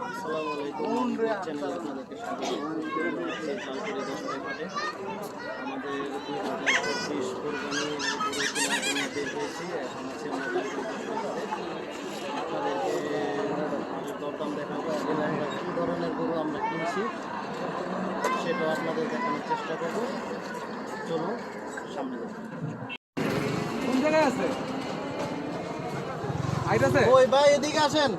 আসসালামু আলাইকুম চ্যানেলে আপনাদেরকে স্বাগত। লালপুরি দশটায় ঘাটে আমাদের 2025 কোরবানি গরু কেনার জন্য বের হয়েছি। এখন আছে আমরা লালপুরি দশটায় ঘাটে। আপনাদেরকে দরদাম দেখাবো এবং আমরা কী ধরনের গরু আমরা কিনছি সেটাও আপনাদের দেখানোর চেষ্টা করব। চলুন সামনে যাবো। কোন জায়গায় আছে? আইতাছে? ওই ভাই এদিকে আসেন।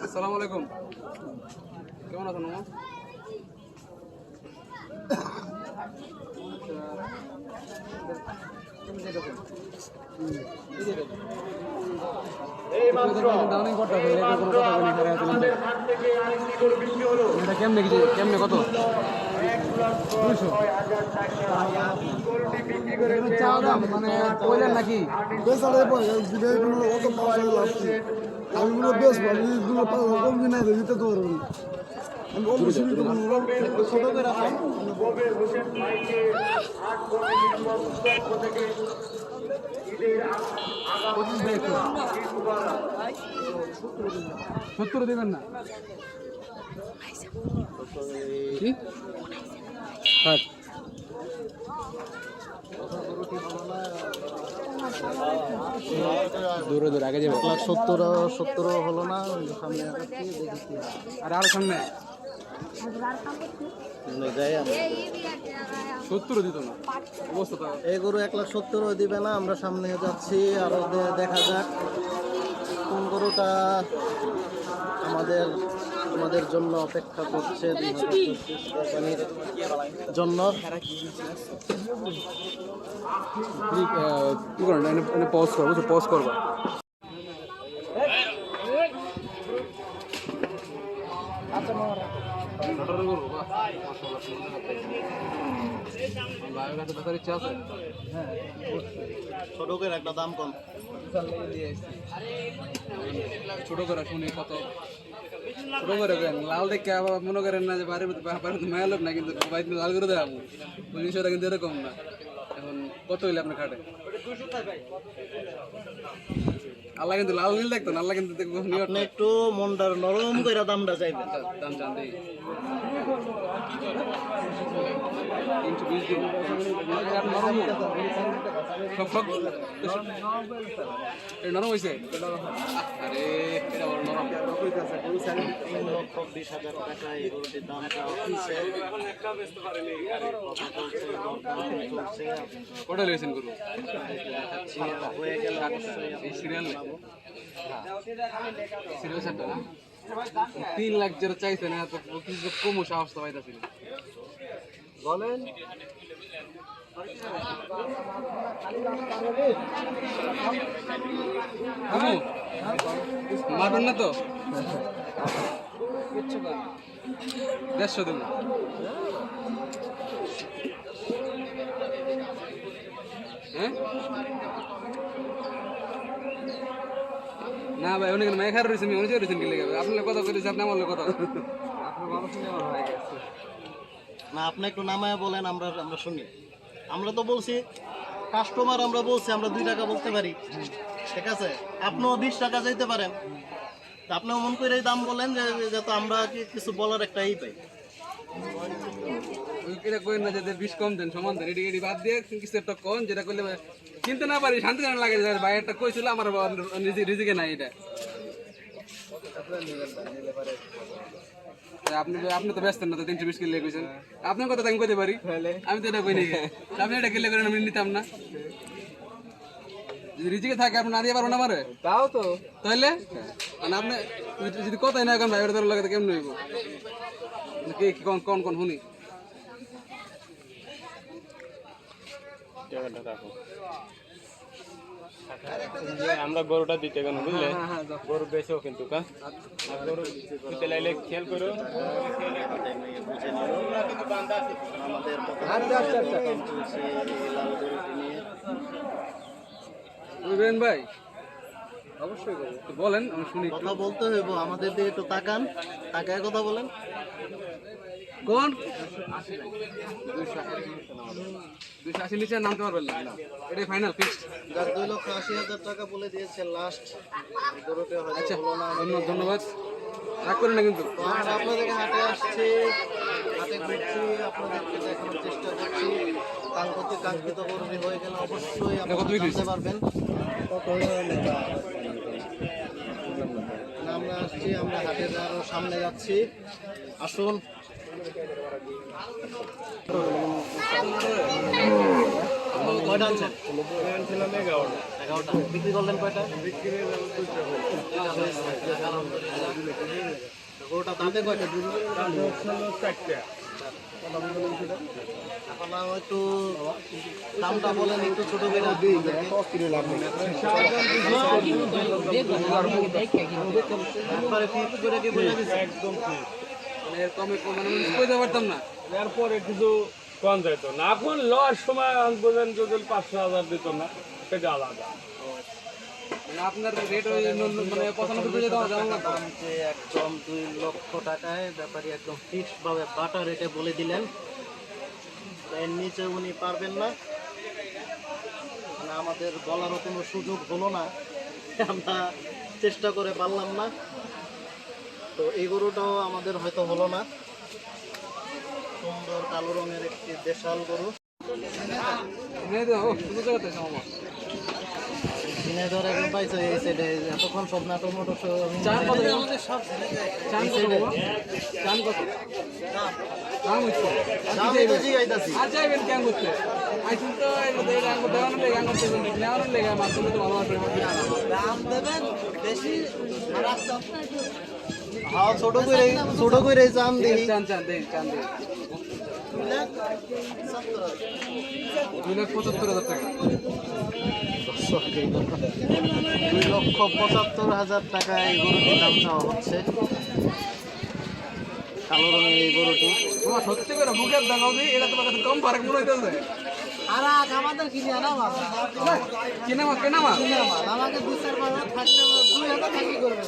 আসসালামু আলাইকুম। কেমন আছেন মামা? কেমনে কত? মানে কইলেন নাকি? আমি বেশ ভালো কম কিনা দিতে তো পারবো না। আমি অবশ্যই ছোট করে রাখেন। 70 দেবেন না? কি? হ্যাঁ। দূরে দূরে আগে যাবে। 1,70 হলো না, সামনে আর আরো সামনে 70 দিত না অবস্থা। এই গরু 1,70 দিবে না। আমরা সামনে যাচ্ছি, আরো দেখা যাক কোন গরুটা আমাদের জন্য অপেক্ষা করছে 2025 কোরবানির জন্য। কি করেন? পজ করবো, পজ করবো। ছোট করে একটা দাম কম, ছোট করে শুনি কত ছোট করে লাল দেখে আবার মনে করেন না যে বাড়ির মায়া লোক না, কিন্তু বাড়িতে লাল করে দেখাবো 25 টাকা, কিন্তু এরকম না। এখন কত হইলে আপনার খাটে? আল্লাহ কিন্তু লাল নীল দেখতো না, আল্লাহ কিন্তু দেখবো। আপনি একটু মনটার নরম করে দামটা চাইবেন। দাম চান দিই 320 দিন নরম হয়েছে। আরে এটা বড় নরম। 3,20,000 টাকা এই গরুটির দামটা হচ্ছে। কটা লইছেন গরু? হয়ে গেল এই সিরিয়াল সিরিয়াল সেটটা না 3 লাখ যেটা চাইছে না, তো কিছু কমও সাহস তো পাইতাছি না। বলেন মারবেন না তো? 150 দেবো। হ্যাঁ না ভাই, অনেক মাই খারাপ রয়েছে, আমি অনেক রয়েছেন কি লেগে আপনার কথা বলেছি, আপনি আমার কথা না। আপনি একটু নামায় বলেন, আমরা শুনি। আমরা তো বলছি কাস্টমার, আমরা বলছি আমরা 2 টাকা বলতে পারি, ঠিক আছে? আপনিও 20 টাকা যাইতে পারেন। আপনিও মন করে দাম বলেন, যে যাতে আমরা কিছু বলার একটা পাই। এটা কই না যে 20 কম দেন, সমান দেন, এটি বাদ দিয়ে কিছু একটা কোন যেটা করলে কিনতে না পারি, শান্তি জানা লাগে। ভাই একটা কইছিল আমার রিজিকে নাই এটা। আপনি তো ব্যস্ত না, তো 320 কিলো কইছেন। আপনার কথা আমি কইতে পারি, আমি তো এটা কই নাই। আপনি এটা কিলো করেন, আমি নিতাম না। যদি রিজিকে থাকে আপনি না দিয়ে পারবো না পারে, তাও তো তাইলে মানে আপনি যদি কথাই না এখন ভাই ওটা লাগে তো কেমন হইব? কে কোন কোন কোন শুনি আমরা গরুটা দিতে কেন বুঝলে? গরু বেচো কিন্তু গরু দিতে লাইলে খেয়াল করো। বুঝবেন ভাই? অবশ্যই বলেন, আমি শুনি। কথা বলতে হইব, আমাদের দিকে একটু তাকান, তাকায় কথা বলেন। কোন 280 নিচে নামতে পারবেন না, এটাই ফাইনাল ফিক্সড। যার 2,80,000 টাকা বলে দিয়েছে লাস্ট গরুটা হয়তো আচ্ছা হলো না। ধন্যবাদ, রাগ করেন না কিন্তু। তো আমরা আপনাদের হাটে আসছি, হাটে ঘুরছি, আপনাদেরকে দেখানোর চেষ্টা করছি। কাঙ্ক্ষিত গরুটি হয়ে গেলে অবশ্যই আপনারা জানতে পারবেন। আমরা আসছি, আমরা হাটের আরো সামনে যাচ্ছি, আসুন। কয়টা আনছেন? 11টা। বিক্রি করলেন কয়টা? গরুটা দাঁতে কয়টা? এখন একটু দামটা বলেন, একটু ছোট করে একবারে ফিক্স করে কি বলে দিচ্ছে? একদম ঠিক। মানে এর কমে মানে কইতে পারতাম না। এরপরে কিছু কম যাইতো না, এখন লওয়ার সময় আনবেন যদি 500,000 দিত না, সেটা আলাদা। মানে আপনার রেট ওই মানে 95 যেটা জানা না। দাম যে একদম 2 লক্ষ টাকায় ব্যাপারী একদম ফিক্সড ভাবে বাটা রেটে বলে দিলেন। এর নিচে উনি পারবেন না, মানে আমাদের বলারও কোনো সুযোগ হলো না, আমরা চেষ্টা করে পারলাম না। তো এই গরুটাও আমাদের হয়তো হলো না। সুন্দর কালো রঙের একটি দেশাল গরু। ঝিনাইদহ একদম পাইছো এই সাইডে, এতক্ষণ সব নাটক মোটর চান কত? সব চান কত? চান কত? দাম হচ্ছে আর যাইবেন কেন করতে? আইসুন তো এটা আঙ্গুর দেওয়ানো লেগে আঙ্গুর দেবেন নেওয়ানোর লেগে মাধ্যমে তো ভালো আসবে। দাম দেবেন বেশি, হ্যাঁ ছোট করে চান দিই। চান চান দেই চান দেই 2,75,000 টাকা। 2,75,000 টাকা এই গরুটির দাম চাওয়া হচ্ছে। কালো রঙের এই গরুটি। তোমার সত্যি করে মুখের দেখাও দিই, এটা তোমার কাছে কম পারে মনে হইতেছে। আর আমাদের কিনে আনা মাছ, কেনা মাছ আমাকে 2-4 থাকলে 2,000 টাকা করবে।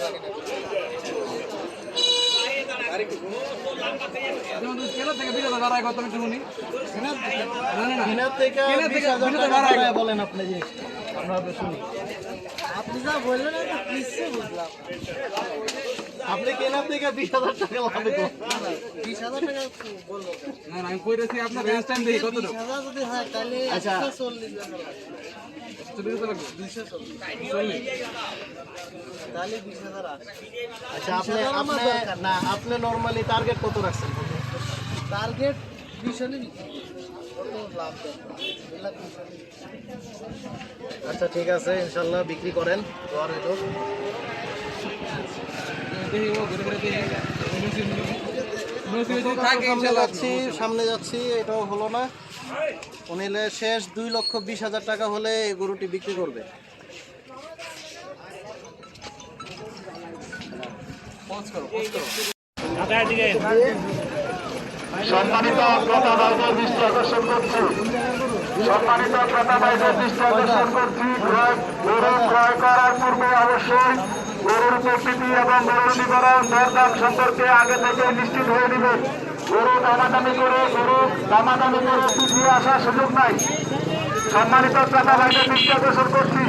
যেমন তুমি কেনা থেকে 20,000 বাড়ায় কত আমি শুনি। না কিনার থেকে 20,000 টাকা বাড়ায় বলেন আপনি, যে আমরা শুনি। আপনি যা বললেন না কিসে বুঝলাম। আপনি কেনার থেকে 20,000 টাকা লাভ করুন। 20,000 টাকা বলবো না আমি কইতেছি আপনার রেঞ্জ টাইম দেখি কত টাকা। 20,000 যদি হয় তাহলে 140 টাকা লাগবে। 240 তাহলে 20,000 আসে। আচ্ছা আপনি নরমালি টার্গেট কত রাখছেন? টার্গেট 20 হলে কত লাভ দেন? আচ্ছা ঠিক আছে, ইনশাআল্লাহ বিক্রি করেন। দোয়া রইল। সামনে যাচ্ছি, এটাও হলো না। উনিলে শেষ 2,20,000 টাকা হলে এই গরুটি বিক্রি করবে। সম্মানিত ক্রেতা ভাইদের দৃষ্টি আকর্ষণ করছি, গরু ক্রয় করার পূর্বে অবশ্যই গরুর প্রকৃতি এবং গরুর বিবরণ দরদাম সম্পর্কে আগে থেকে নিশ্চিত হয়ে নেবেন। গরু দামাদামি করে পিছিয়ে আসার সুযোগ নাই। সম্মানিত ক্রেতা ভাইদের দৃষ্টি আকর্ষণ করছি,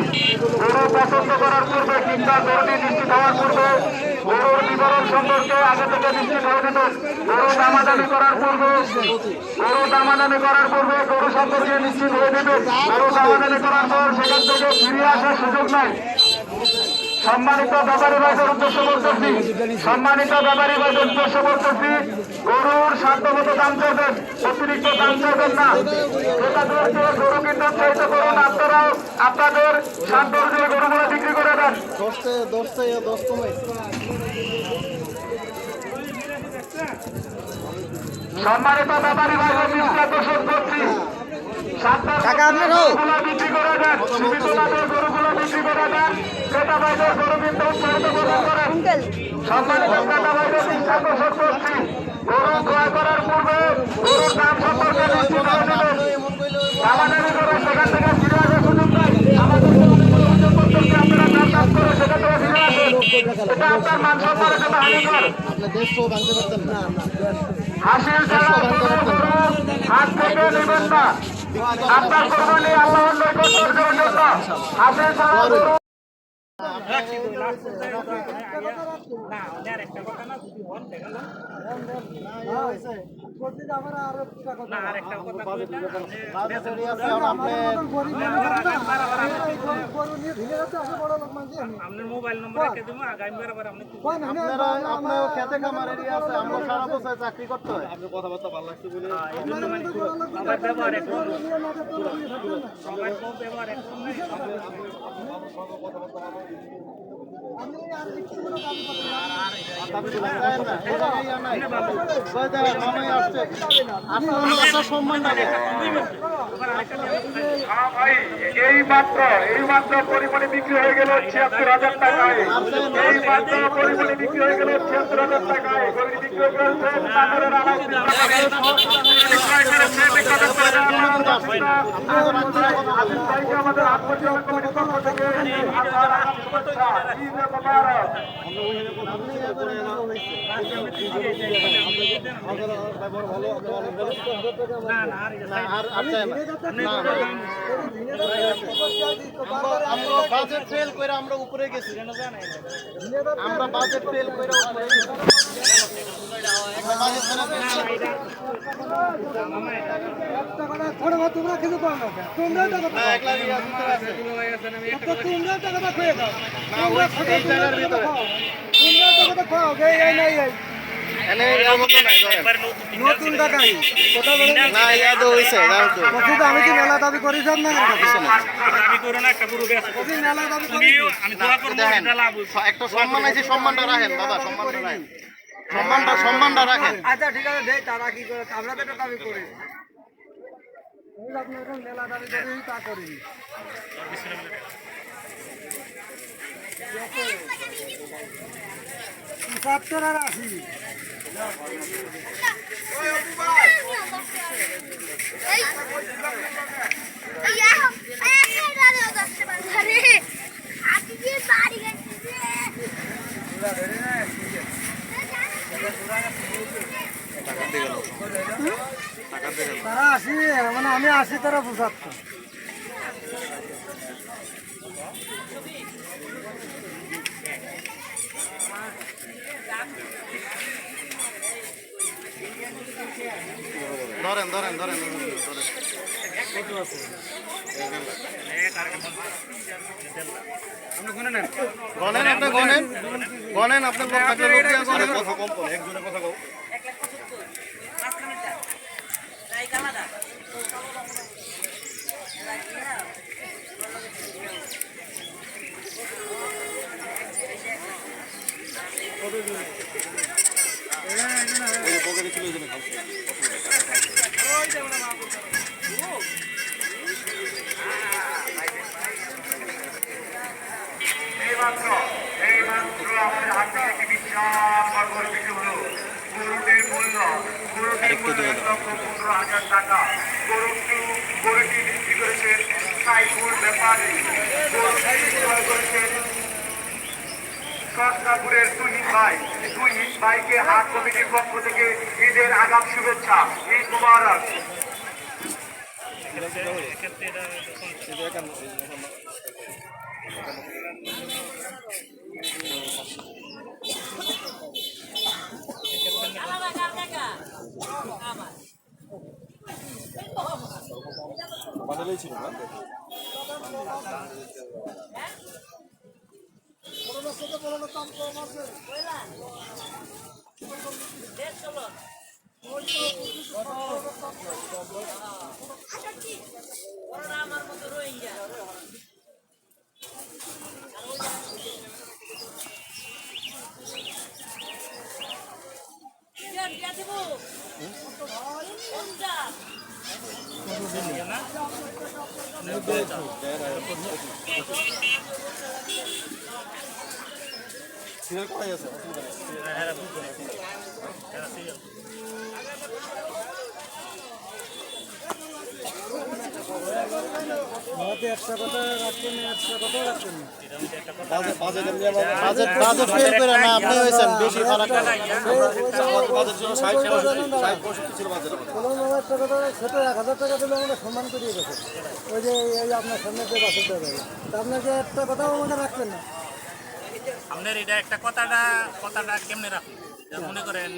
গরু পছন্দ করার পূর্বে কিংবা গরুটি নিশ্চিত হওয়ার পূর্বে গরুর বিবরণ সম্পর্কে আগে থেকে নিশ্চিত হয়ে নেবেন। গরু দামাদামি করার পূর্বে গরু সম্পর্কে নিশ্চিত হয়ে নেবেন। গরু দামাদামি করার পর সেখান থেকে ফিরে আসার সুযোগ নাই। সম্মানিত ব্যাপারী ভাইদের উদ্দেশ্য করতেছি, গরুর সাধ্যমতো দাম চাইবেন, অতিরিক্ত দাম চাইবেন না। ক্রেতাদেরকে গরু কিন্তু চাইতে করুন, আপনারাও আপনাদের সাধ্য অনুযায়ী গরুগুলো বিক্রি করে দেন। সম্মানিত ব্যাপারী ভাইদের দৃষ্টি আকর্ষণ করছি, গরুগুলো বিক্রি করে দেন, গরুগুলো বিক্রি করে দেন। ক্রেতা ভাইদের গরু কিন্তু উৎসাহিত প্রদান করেন। সম্মানিত ক্রেতা ভাইদের দৃষ্টি আকর্ষণ করছি, গরু ক্রয় করার পূর্বে গরুর দাম সম্পর্কে নিশ্চিত হয়ে নেবেন। দামাদামি করে সেখান থেকে ফিরে আসার সুযোগ নাই। আমাদের আপনারা দাম করে সেখান থেকে ফিরে আসেন, এটা আপনার মান সম্মানের জন্য হানিকর। আপনার দেশ ভাঙতে পারতেন না। হাসিল ছাড়া কোনো গরু হাত থেকে নেবেন না। আপনার কোরবানি আল্লাহর নৈকট্য অর্জনের জন্য হাসিল ছাড়া গরু আপনার মোবাইল নম্বর একটা দিব আগামী বার আপনি আপনার খেতে খামারেরই আছে, আমরা সারা বছর চাকরি করতে হয়। আপনার কথাবার্তা ভালো লাগছে বলে সবার ব্যবহার এখন সবার ব্যবহার এখন এই মাত্র পরিমাণে বিক্রি হয়ে গেল ৭৬,০০০ টাকায়। এই মাত্র পরিমাণে বিক্রি হয়ে গেল ৭৬,০০০ টাকায়। গরু বিক্রি করেছেন নাটোরের আলাপ আমাদের আত্মজীবন কমিটির পক্ষ থেকে ঈদ মোবারক। আমরা বাজেট ফেল করে আমরা উপরে গেছি, আমরা বাজেট ফেল করে উপরে গেছি। তোমরা কিছু পাও না, তোমরা টাকা খাও, নতুন টাকাই না ইয়াদ হয়েছে। আমি কি মেলা দাবি করি সব না দাবি করো না একটা পুরো ব্যস্ত মেলা দাবি করি। আমি দোয়া করব এটা লাভ একটা সম্মান আছে, সম্মানটা রাখেন বাবা, সম্মানটা রাখেন, সম্মানটা রাখেন। আচ্ছা ঠিক আছে, দেই তারা কি করে, আমরা তো দাবি করি, আপনার মেলা দাবি করি তা করি। সত্তর আর ৮০ তারা ৮০ মানে আমি ৮০, তারা ৭৫। ধরেন ধরেন ধরেন গনেন, আপনি গনেন, আপনার লোক থাকলে লোক দিয়ে গনেন। কথা কম পড়ে, একজনের কথা কও। এইমাত্র আমাদের হাত থেকে একটি বিশাল গরু বিক্রি হলো। গরুটির মূল্য ১৫,০০০ টাকা। গরুটি বিক্রি করেছেন সাইফুল ব্যাপারী। গরুটি বিক্রয় করেছেন কৃষ্ণপুরের তুহিন ভাইকে হাট কমিটির পক্ষ থেকে ঈদের আগাম শুভেচ্ছা। ঈদ মোবারক। বাজেট ফেল করে না আপনি হয়েছেন বেশি ফারাক না। বাজেট ছিল 60-65 ছিল বাজেট। সেটা 1000 টাকা দিলে আমরা সম্মান করিয়ে গেছে ওই যে এই আপনার সামনে যে বাসের দেবে আপনাকে একটা কথাও আমাকে রাখবেন না। আপনার এটা একটা কথাটা কেমনে রাখবেন মনে করেন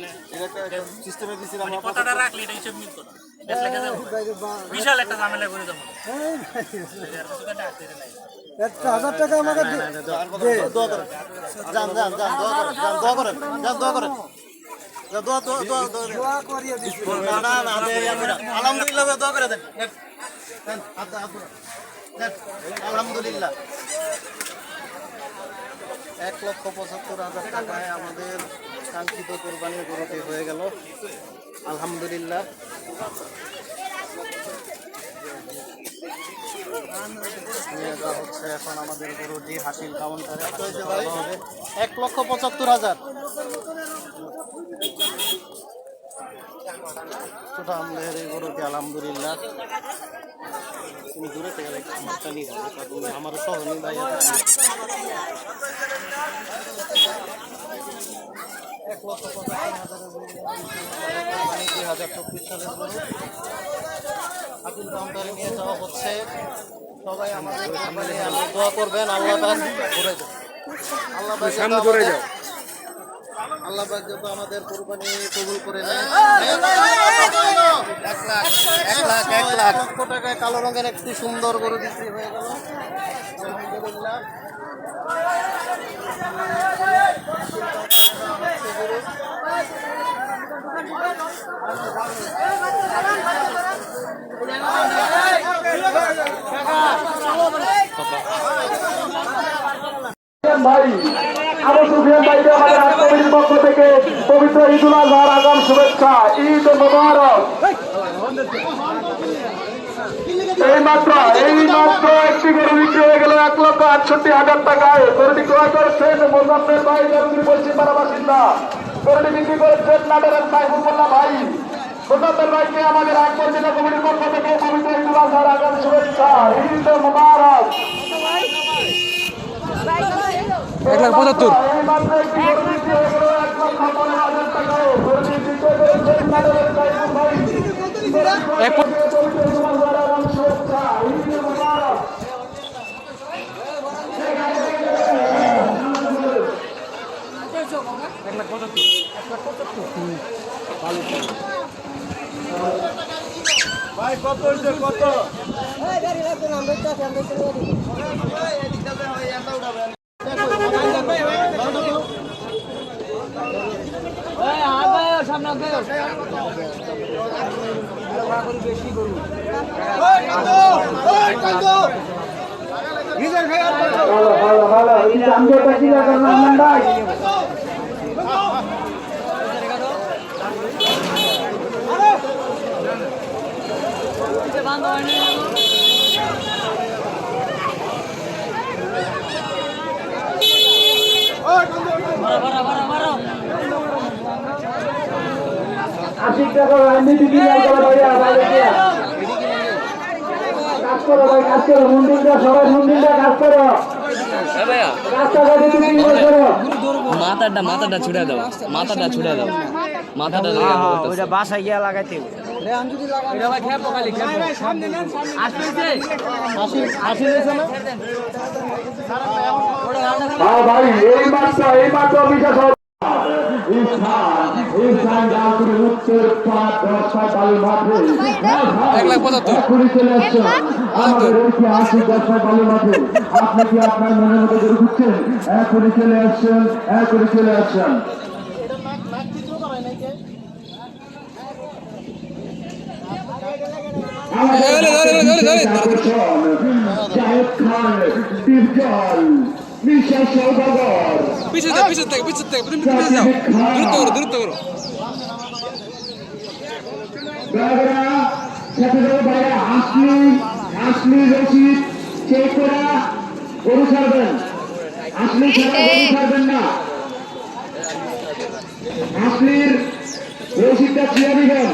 সিস্টেমে দিছিলাম মানে কথাটা রাখলে এটা হিসেব মিল করো বিশাল একটা ঝামেলা করে যাবো 1000 টাকা আমাকে দোয়া করেন যান দোয়া করেন দোয়া করিয়ে দিচ্ছি। আলহামদুলিল্লাহ দোয়া করে দেন। আলহামদুলিল্লাহ 1,75,000 টাকায় আমাদের কাঙ্ক্ষিত কোরবানির গরুটি হয়ে গেল। আলহামদুলিল্লাহ। নিয়ে যাওয়া হচ্ছে এখন আমাদের গরুটি হাসিল কাউন্টারে। 1,75,000 ছোট আমাদের এই গরুটি আলহামদুলিল্লাহ। তুমি দূরে থেকে আমারটা নিয়ে যাবো কারণ আমার সহনী ভাই 2024 সালের গরু হাসিল কাউন্টারে নিয়ে যাওয়া হচ্ছে। সবাই আমাদের দোয়া করবেন। আল্লাহ পাক ঘুরে যাও, আল্লাহ পাক ঘুরে যাও, আল্লাহ পাক যত আমাদের কুরবানি কবুল করে নেন। 1 লক্ষ টাকায় কালো রঙের একটি সুন্দর গরু বিক্রি হয়ে গেল। আলহামদুলিল্লাহ। ভাই আবু সুফিয়ান ভাইকে আমাদের আত্মীয়ের পক্ষ থেকে পবিত্র ঈদুল আজহার আগাম শুভেচ্ছা। ঈদ মোবারক। এইমাত্র একটি গরু বিক্রি হয়ে গেল 1,68,000 টাকায়। গরুটি ক্রয় করেছেন মোজাম্মেল ভাই, পশ্চিমপাড়া বাসিন্দা। গরুটি বিক্রি করেছেন নাটোরের সাইফুল্লাহ ভাই। মোজাম্মেল ভাইকে আমাদের আত্মীয় কমিটির পক্ষ থেকে পবিত্র ঈদুল আজহার আগাম শুভেচ্ছা। ঈদ মোবারক। 1,75,000 এইমাত্র একটি গরু বিক্রি হয়ে গেল 1,15,000 টাকায়। গরুটি বিক্রি করেছেন নাটোরের সাইফুল ভাই। ভাই কত হয়েছে কত? আশি টাকা রাজনীতি কাজ করো ভাই, কাজ করো। মন্দিরটা সবাই মন্দিরটা কাজ করো। রাস্তাঘাটে তুমি করো। মাথাটা ছুড়ে দাও, মাথাটা ওইটা বাসায় গিয়ে লাগাইতে ভাই এই মাত্র বিশেষ উত্তর 5-10 মাঠে 1,75,000 চলে আসছেন আমাদের ঐতিহাসিক 10 মাঠে। আপনি কি আপনার মনের মতো করে দিচ্ছেন? এখনই চলে আসছেন। পিছনে থেকে দ্রুত করো আসলি রশিদ চেক করা গরু ছাড়বেন। আসলি ছাড়া গরু ছাড়বেন না। আসলির রশিদটা ছিঁড়ে দিবেন।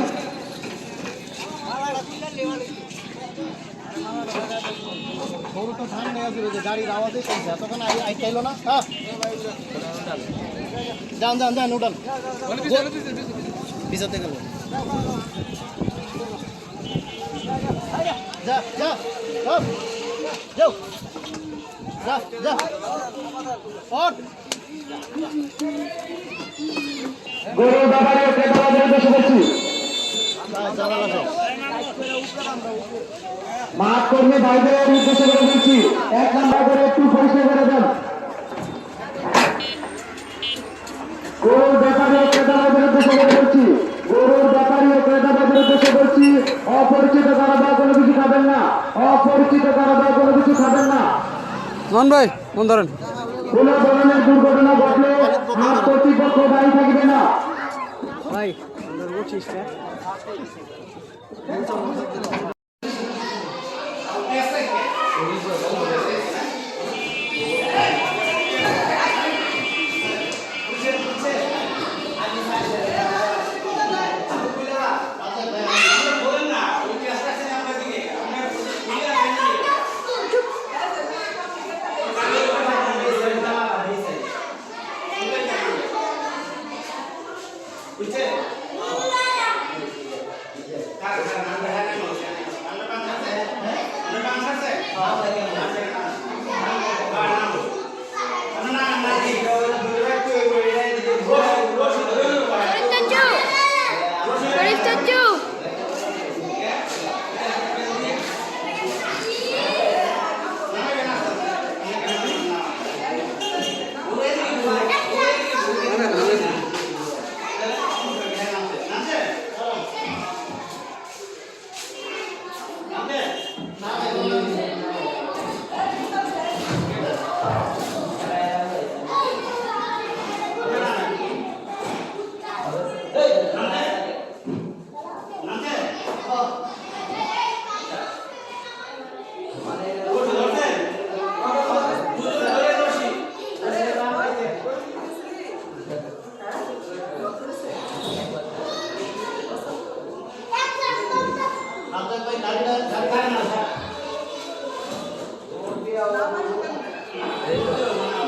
গরু তো ধান নিয়ে আসবে যে গাড়ির আওয়াজে শুনছে এতক্ষণ আইলো না হ্যাঁ যান যান যান উঠান পিছাতে গেল যা যা যাও যা যা ওঠ গরু ব্যাপারে ক্রেতাদের উদ্দেশ্যে বলছি মাঠ কর্মী ভাইদের উদ্দেশ্যে করে বলছি 1 নাম্বার করে একটু পরিষ্কার করে দেন গরুর ব্যাপারে ক্রেতাদের উদ্দেশ্যে করে বলছি গরুর ব্যাপারে ক্রেতাদের উদ্দেশ্যে বলছি অপরিচিত কারো কোনো কিছু খাবেন না অপরিচিত কারো কোনো কিছু খাবেন না মান ভাই মন ধরেন কোনো ধরনের দুর্ঘটনা ঘটলে হাত কর্তৃপক্ষ দায়ী থাকবে না ভাই আমরা বলছিস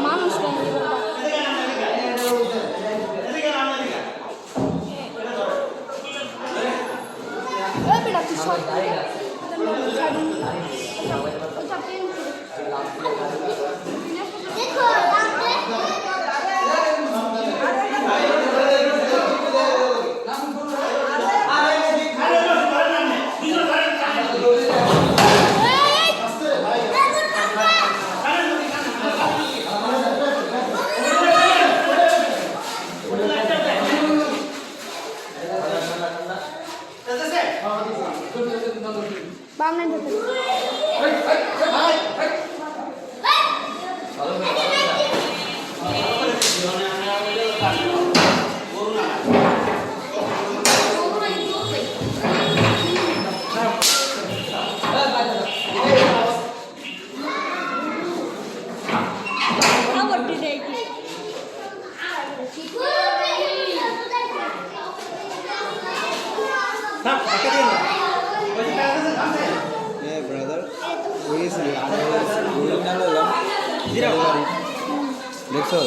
মানুষ বামনে ঢুকে দেখছো